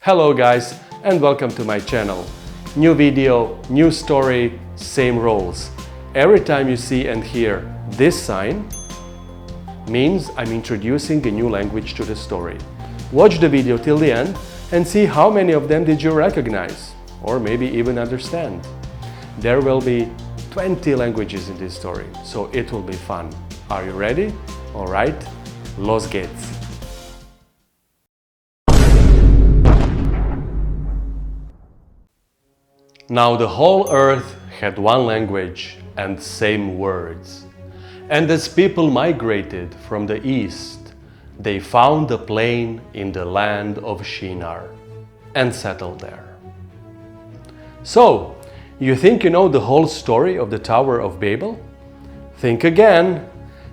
Hello guys, and welcome to my channel. New video, new story, same roles. Every time you see and hear this sign, means I'm introducing a new language to the story. Watch the video till the end and see how many of them did you recognize, or maybe even understand. There will be 20 languages in this story, so it will be fun. Are you ready? Alright, los geht's! Now the whole earth had one language and same words. And as people migrated from the east, they found a plain in the land of Shinar and settled there. So, you think you know the whole story of the Tower of Babel? Think again.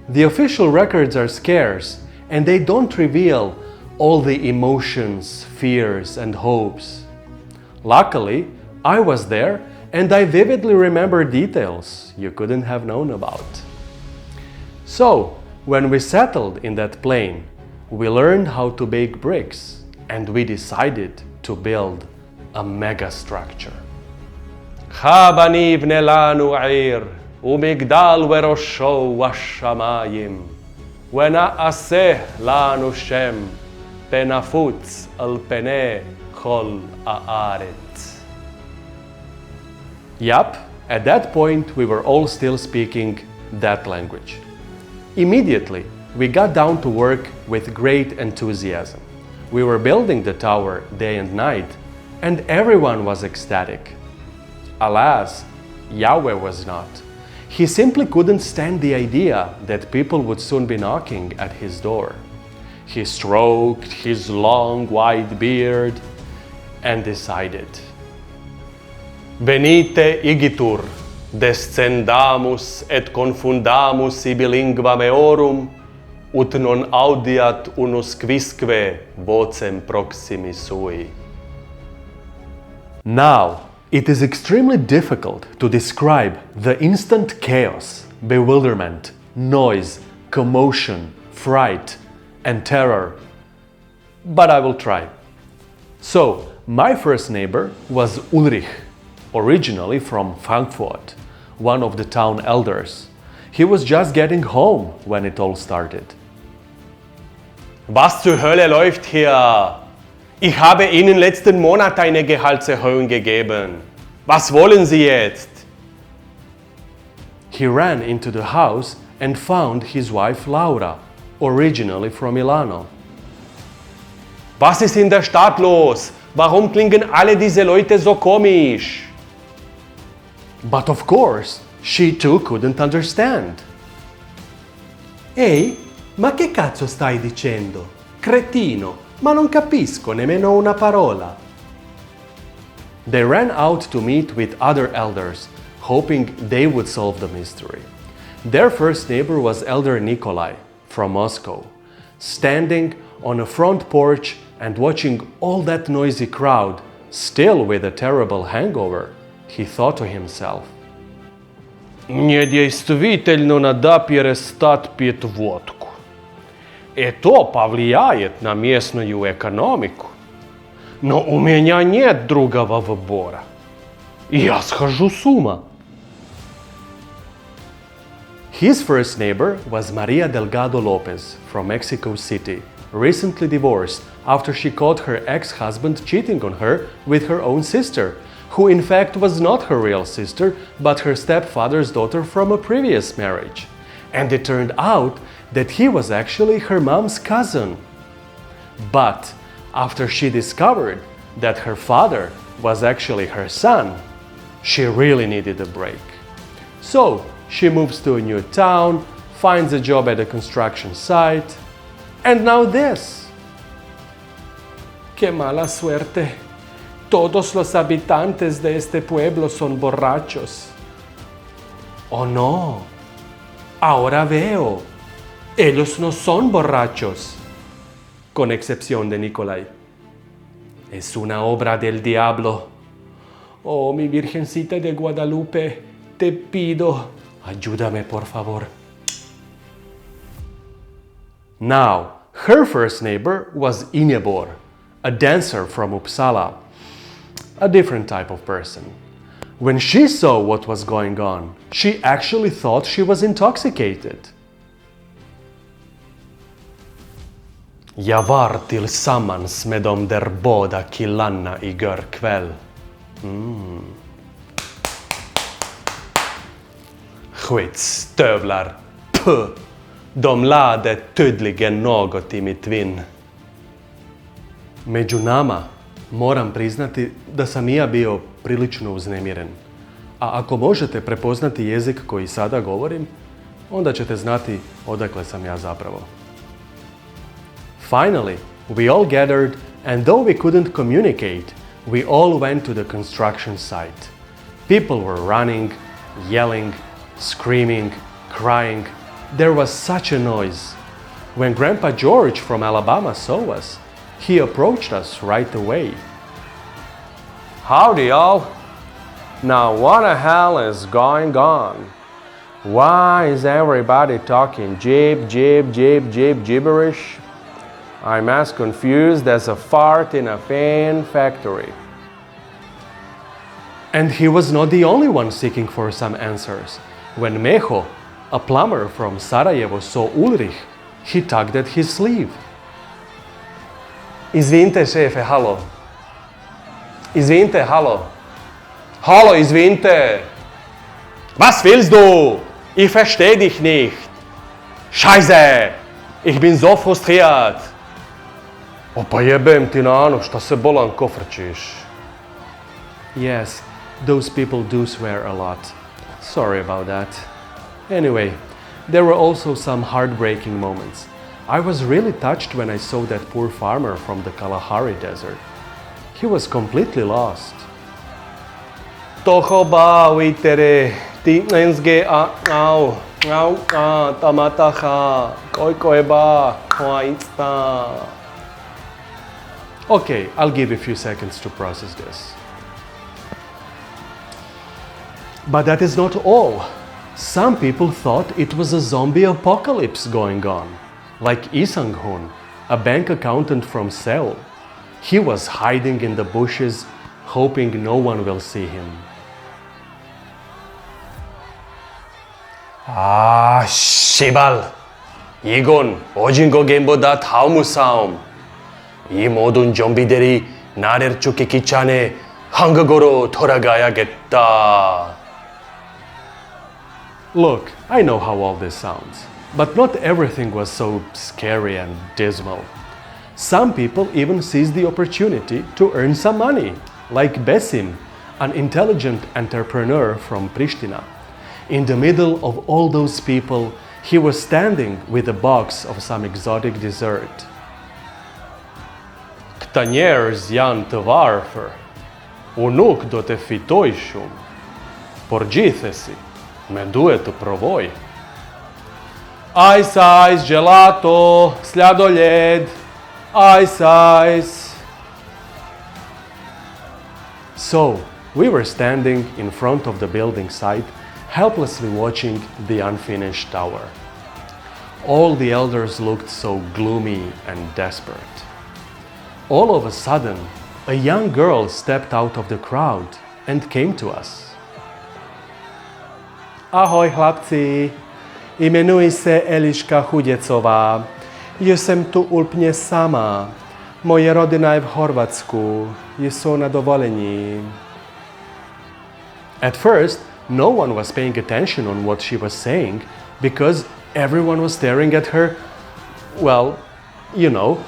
The official records are scarce and they don't reveal all the emotions, fears and hopes. Luckily, I was there and I vividly remember details you couldn't have known about. So, when we settled in that plain, we learned how to bake bricks and we decided to build a mega structure. Chabanib nelanu ir, umigdal verosho washamayim, wena aseh lanu shem, penafutz al pene chol aaret. Yup, at that point we were all still speaking that language. Immediately, we got down to work with great enthusiasm. We were building the tower day and night, and everyone was ecstatic. Alas, Yahweh was not. He simply couldn't stand the idea that people would soon be knocking at his door. He stroked his long white beard and decided, Venite igitur, descendamus et confundamus ibi lingua meorum, ut non audiat unus quisque vocem proximi sui. Now, it is extremely difficult to describe the instant chaos, bewilderment, noise, commotion, fright, and terror, but I will try. So, my first neighbor was Ulrich, originally from Frankfurt, one of the town elders. He was just getting home when it all started. Was zur Hölle läuft hier? Ich habe Ihnen letzten Monat eine Gehaltserhöhung gegeben. Was wollen Sie jetzt? He ran into the house and found his wife Laura, originally from Milano. Was ist in der Stadt los? Warum klingen alle diese Leute so komisch? But of course, she too couldn't understand. Ehi, ma che cazzo stai dicendo? Cretino, ma non capisco nemmeno una parola. They ran out to meet with other elders, hoping they would solve the mystery. Their first neighbor was Elder Nikolaj from Moscow, standing on a front porch and watching all that noisy crowd, still with a terrible hangover. He thought to himself, Мне действительно надо перестать пить водку. Это повлияет на местную экономику. Но у меня нет другого выбора. Я схожу с ума. His first neighbor was María Delgado López from Mexico City, recently divorced after she caught her ex-husband cheating on her with her own sister, who in fact was not her real sister, but her stepfather's daughter from a previous marriage. And it turned out that he was actually her mom's cousin. But after she discovered that her father was actually her son, she really needed a break. So she moves to a new town, finds a job at a construction site, and now this. Qué mala suerte. Todos los habitantes de este pueblo son borrachos. Oh no, ahora veo. Ellos no son borrachos. Con excepción de Nikolaj. Es una obra del diablo. Oh, mi Virgencita de Guadalupe, te pido, ayúdame por favor. Now, her first neighbor was Ingeborg, a dancer from Uppsala, a different type of person. When she saw what was going on, she actually thought she was intoxicated. Jag var tillsammans med de där båda killarna igår kväll. Skitstövlar. Puh. De lade tydligen något i mitt vin. Među nama moram priznati da sam i ja bio prilično uznemiren. A ako možete prepoznati jezik koji sada govorim, onda ćete znati odakle sam ja zapravo. Finally, we all gathered, and though we couldn't communicate, we all went to the construction site. People were running, yelling, screaming, crying. There was such a noise. When Grandpa George from Alabama saw us, he approached us right away. Howdy, y'all. Now, what the hell is going on? Why is everybody talking gibberish? I'm as confused as a fart in a fan factory. And he was not the only one seeking for some answers. When Meho, a plumber from Sarajevo, saw Ulrich, he tugged at his sleeve. Izvinite, šefe, halo. Izvinite, halo. Hallo, izvinite. Was willst du? Ich verstehe dich nicht. Scheiße, ich bin so frustriert. O pa jebem ti na ano, šta se bolan kofrčiš? Yes, those people do swear a lot. Sorry about that. Anyway, there were also some heartbreaking moments. I was really touched when I saw that poor farmer from the Kalahari desert. He was completely lost. Toho ba, uitere, ti nensge a au, tamataha, koi ba, insta. Okay, I'll give you a few seconds to process this. But that is not all. Some people thought it was a zombie apocalypse going on, like Sang-hoon, a bank accountant from Seoul. He was hiding in the bushes, hoping no one will see him. Ah, shibal. Igon, ojingo gembo dat haumusaum. 이 모든 좀비들이 나를 죽이기 전에 한국으로 돌아가야겠다. Look, I know how all this sounds, but not everything was so scary and dismal. Some people even seized the opportunity to earn some money, like Besim, an intelligent entrepreneur from Pristina. In the middle of all those people, he was standing with a box of some exotic dessert. Ktaniers jan te varför. Unuk do te fitojshum. Porgithesi. Me duhet të provoj. Ice, gelato, sladoled, ice. So, we were standing in front of the building site, helplessly watching the unfinished tower. All the elders looked so gloomy and desperate. All of a sudden, a young girl stepped out of the crowd and came to us. Ahoj chlapci, imenuji se Eliška Hudecová. Jesem tu úplne sama. Moje rodina je v Chorvatsku. Jesou na dovolení. At first, no one was paying attention on what she was saying because everyone was staring at her, well, you know.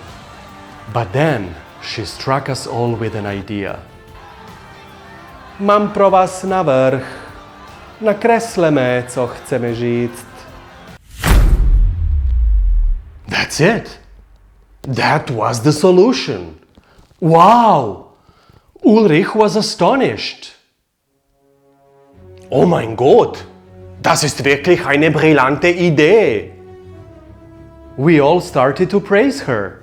But then she struck us all with an idea. Mám pro vás navrh. Nakresleme, co chceme říct. That's it. That was the solution. Wow! Ulrich was astonished. Oh mein Gott, das ist wirklich eine brillante Idee. We all started to praise her.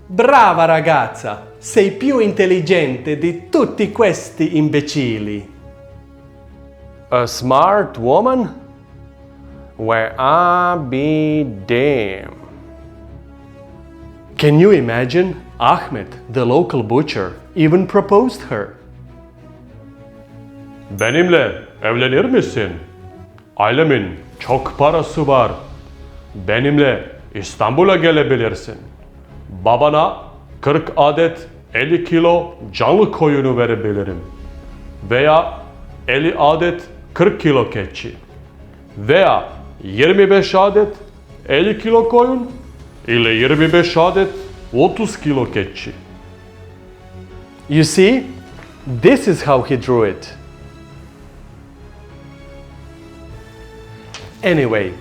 Brava ragazza, sei più intelligente di tutti questi imbecilli. A smart woman? Where I be damned. Can you imagine? Ahmet, the local butcher, even proposed her. Benimle evlenir misin? Ailemin çok parası var. Benimle İstanbul'a gelebilirsin. Babana 40 adet 50 kilo canlı koyunu verebilirim. Veya 50 adet 40 kilo keçi. Veya 25 adet 50 kilo koyun ile 25 adet 30 kilo keçi. You see, this is how he drew it. Anyway,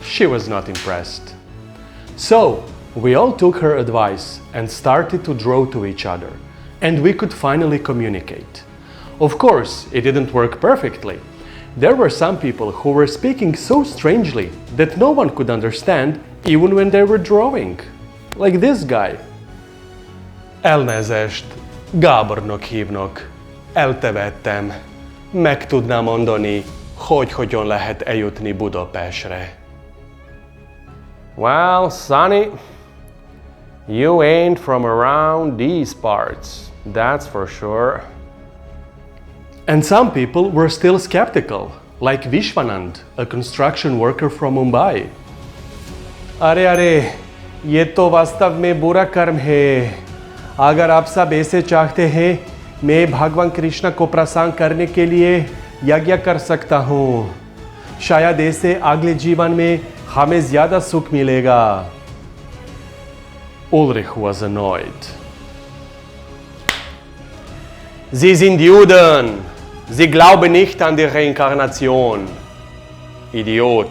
she was not impressed. So, we all took her advice and started to draw to each other, and we could finally communicate. Of course, it didn't work perfectly. There were some people who were speaking so strangely that no one could understand even when they were drawing. Like this guy. Elnézést, Gábornak hívnak. Eltevettem. Meg tudnám mondani, hogy hogyan lehet eljutni Budapestre. Well, Sonny, you ain't from around these parts, that's for sure. And some people were still skeptical, like Vishwanand, a construction worker from Mumbai. अरे ये तो वास्तव में बुरा कर्म है। अगर आप सब ऐसे चाहते हैं, मैं भगवान कृष्ण को प्रसन्न करने के लिए यज्ञ कर सकता हूँ। शायद ऐसे अगले जीवन में हमें ज्यादा सुख मिलेगा। Ulrich was annoyed. Sie sind Juden. Sie glauben nicht an die Reinkarnation. Idiot.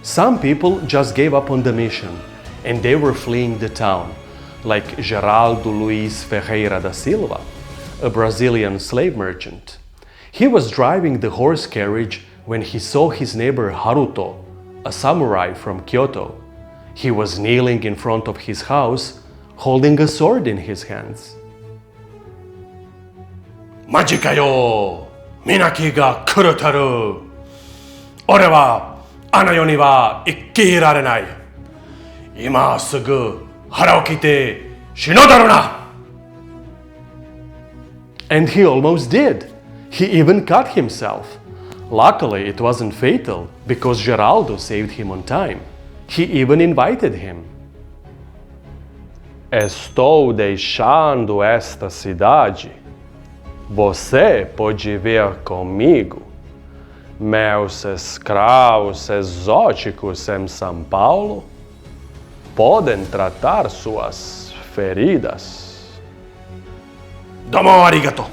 Some people just gave up on the mission, and they were fleeing the town, like Geraldo Luiz Ferreira da Silva, a Brazilian slave merchant. He was driving the horse carriage when he saw his neighbor Haruto, a samurai from Kyoto. He was kneeling in front of his house, holding a sword in his hands. Majikayo, Minaki ga kurutaru. Ore wa anayo ni wa ikkirarenai. Ima sugu hara okite shinodaru na. And he almost did. He even cut himself. Luckily, it wasn't fatal because Geraldo saved him on time. He even invited him. Estou deixando esta cidade. Você pode vir comigo. Meus escravos exóticos em São Paulo podem tratar suas feridas. Domo arigato.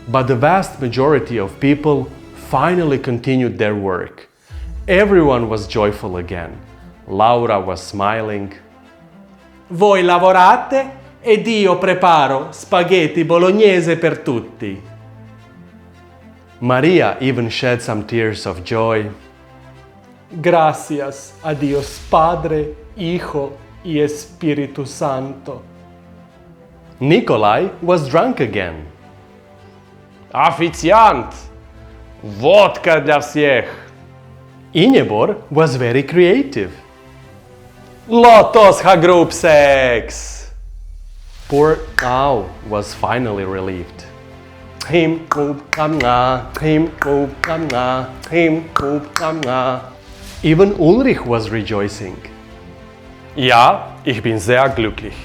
But the vast majority of people finally continued their work. Everyone was joyful again. Laura was smiling. Voi lavorate ed io preparo spaghetti bolognese per tutti. María even shed some tears of joy. Gracias a Dios Padre, Hijo y Espíritu Santo. Nikolaj was drunk again. Официант! Водка для всех! Ingeborg was very creative. Let us have group sex! Poor Nxau was finally relieved. Him koop kamna, him koop kamna, him koop kamna. Even Ulrich was rejoicing. Ja, ich bin sehr glücklich.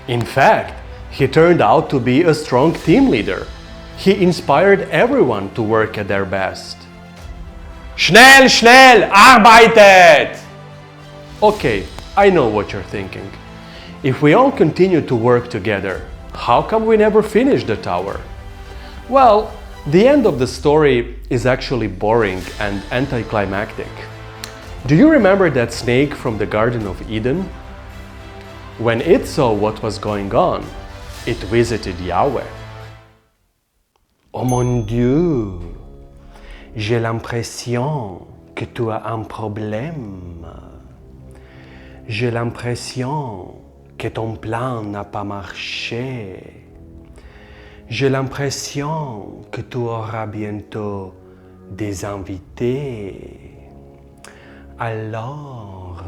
In fact, he turned out to be a strong team leader. He inspired everyone to work at their best. Schnell, schnell, arbeitet! Okay, I know what you're thinking. If we all continue to work together, how come we never finish the tower? Well, the end of the story is actually boring and anticlimactic. Do you remember that snake from the Garden of Eden? When it saw what was going on, it visited Yahweh. Oh mon Dieu, j'ai l'impression que tu as un problème. J'ai l'impression que ton plan n'a pas marché. J'ai l'impression que tu auras bientôt des invités. Alors,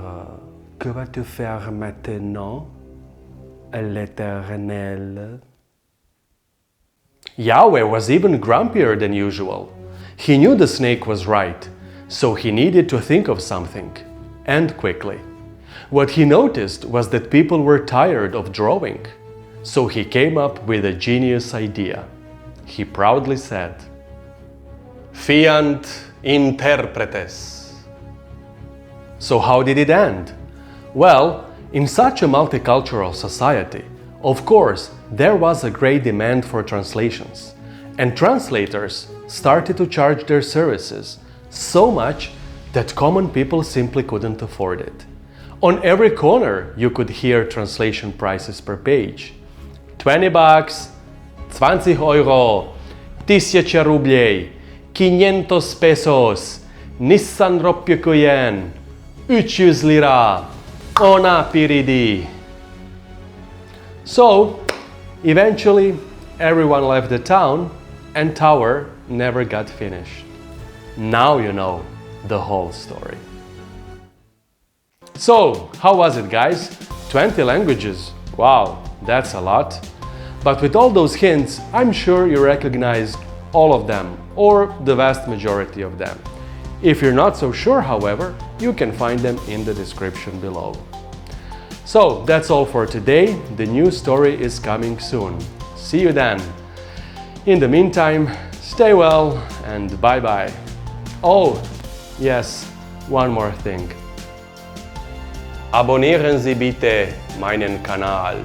Que vas-tu faire maintenant, l'Éternel? Yahweh was even grumpier than usual. He knew the snake was right, so he needed to think of something, and quickly. What he noticed was that people were tired of drawing, so he came up with a genius idea. He proudly said, Fiant interpretes. So how did it end? Well, in such a multicultural society, of course, there was a great demand for translations, and translators started to charge their services so much that common people simply couldn't afford it. On every corner, you could hear translation prices per page. $20, 20 euro, 1000 rublей, 500 pesos, Nissan ropjukujen, 300 lira, ona piridi. So, eventually, everyone left the town and Tower never got finished. Now you know the whole story. So, how was it, guys? 20 languages. Wow, that's a lot. But with all those hints, I'm sure you recognized all of them, or the vast majority of them. If you're not so sure, however, you can find them in the description below. So, that's all for today. The new story is coming soon. See you then. In the meantime, stay well and bye-bye. Oh, yes, one more thing. Abonnieren Sie bitte meinen Kanal.